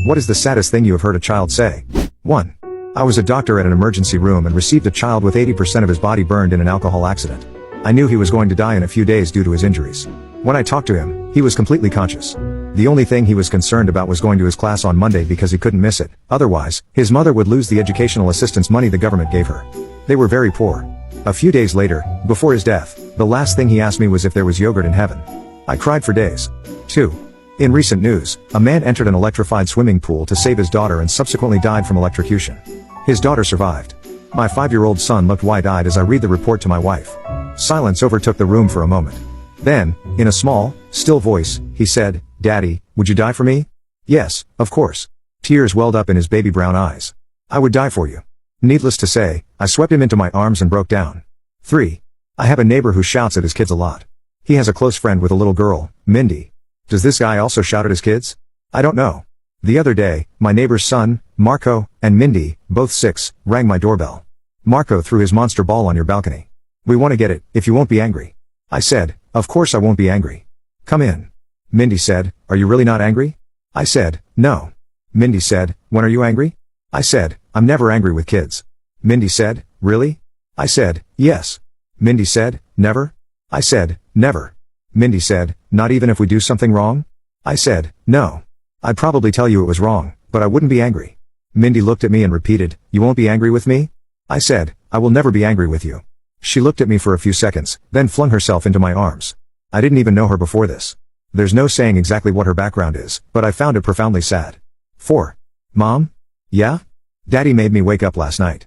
What is the saddest thing you have heard a child say? 1. I was a doctor at an emergency room and received a child with 80% of his body burned in an alcohol accident. I knew he was going to die in a few days due to his injuries. When I talked to him, he was completely conscious. The only thing he was concerned about was going to his class on Monday because he couldn't miss it. Otherwise, his mother would lose the educational assistance money the government gave her. They were very poor. A few days later, before his death, the last thing he asked me was if there was yogurt in heaven. I cried for days. 2. In recent news, a man entered an electrified swimming pool to save his daughter and subsequently died from electrocution. His daughter survived. My 5-year-old son looked wide-eyed as I read the report to my wife. Silence overtook the room for a moment. Then, in a small, still voice, he said, "Daddy, would you die for me?" "Yes, of course." Tears welled up in his baby brown eyes. "I would die for you." Needless to say, I swept him into my arms and broke down. 3. I have a neighbor who shouts at his kids a lot. He has a close friend with a little girl, Mindy. Does this guy also shout at his kids? I don't know. The other day, my neighbor's son, Marco, and Mindy, both 6, rang my doorbell. "Marco threw his monster ball on your balcony. We want to get it, if you won't be angry." I said, "Of course I won't be angry. Come in." Mindy said, "Are you really not angry?" I said, "No." Mindy said, "When are you angry?" I said, "I'm never angry with kids." Mindy said, "Really?" I said, "Yes." Mindy said, "Never?" I said, "Never." Mindy said, "Not even if we do something wrong?" I said, "No. I'd probably tell you it was wrong, but I wouldn't be angry." Mindy looked at me and repeated, "You won't be angry with me?" I said, "I will never be angry with you." She looked at me for a few seconds, then flung herself into my arms. I didn't even know her before this. There's no saying exactly what her background is, but I found it profoundly sad. 4. Mom? Yeah? Daddy made me wake up last night.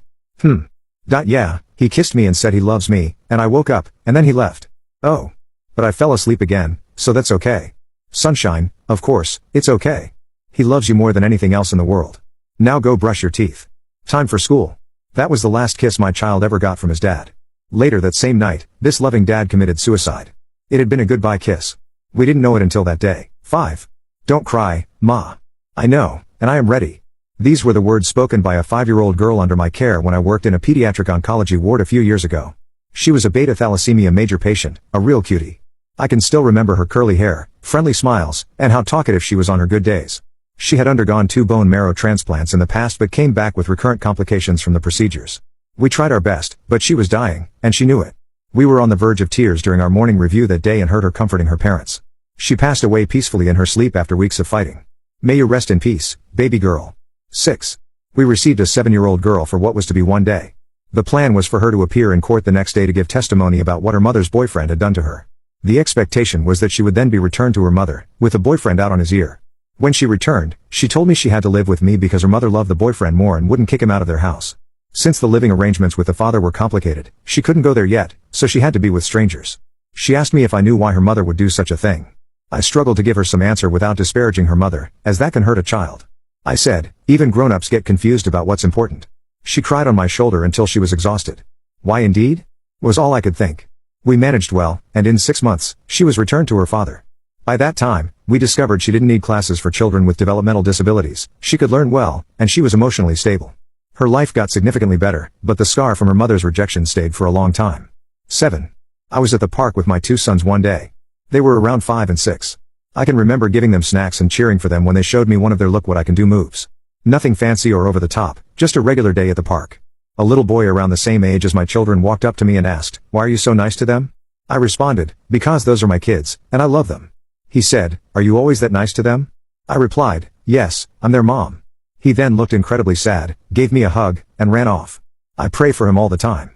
Yeah, he kissed me and said he loves me, and I woke up, and then he left. Oh. But I fell asleep again, so that's okay. Sunshine, of course, it's okay. He loves you more than anything else in the world. Now go brush your teeth. Time for school. That was the last kiss my child ever got from his dad. Later that same night, this loving dad committed suicide. It had been a goodbye kiss. We didn't know it until that day. 5. Don't cry, Ma. I know, and I am ready. These were the words spoken by a 5-year-old girl under my care when I worked in a pediatric oncology ward a few years ago. She was a beta thalassemia major patient, a real cutie. I can still remember her curly hair, friendly smiles, and how talkative she was on her good days. She had undergone 2 bone marrow transplants in the past but came back with recurrent complications from the procedures. We tried our best, but she was dying, and she knew it. We were on the verge of tears during our morning review that day and heard her comforting her parents. She passed away peacefully in her sleep after weeks of fighting. May you rest in peace, baby girl. 6. We received a 7-year-old girl for what was to be one day. The plan was for her to appear in court the next day to give testimony about what her mother's boyfriend had done to her. The expectation was that she would then be returned to her mother, with the boyfriend out on his ear. When she returned, she told me she had to live with me because her mother loved the boyfriend more and wouldn't kick him out of their house. Since the living arrangements with the father were complicated, she couldn't go there yet, so she had to be with strangers. She asked me if I knew why her mother would do such a thing. I struggled to give her some answer without disparaging her mother, as that can hurt a child. I said, even grown-ups get confused about what's important. She cried on my shoulder until she was exhausted. Why indeed? Was all I could think. We managed well, and in 6 months, she was returned to her father. By that time, we discovered she didn't need classes for children with developmental disabilities, she could learn well, and she was emotionally stable. Her life got significantly better, but the scar from her mother's rejection stayed for a long time. 7. I was at the park with my 2 sons one day. They were around 5 and 6. I can remember giving them snacks and cheering for them when they showed me one of their look what I can do moves. Nothing fancy or over the top, just a regular day at the park. A little boy around the same age as my children walked up to me and asked, "Why are you so nice to them?" I responded, "Because those are my kids, and I love them." He said, "Are you always that nice to them?" I replied, "Yes, I'm their mom." He then looked incredibly sad, gave me a hug, and ran off. I pray for him all the time.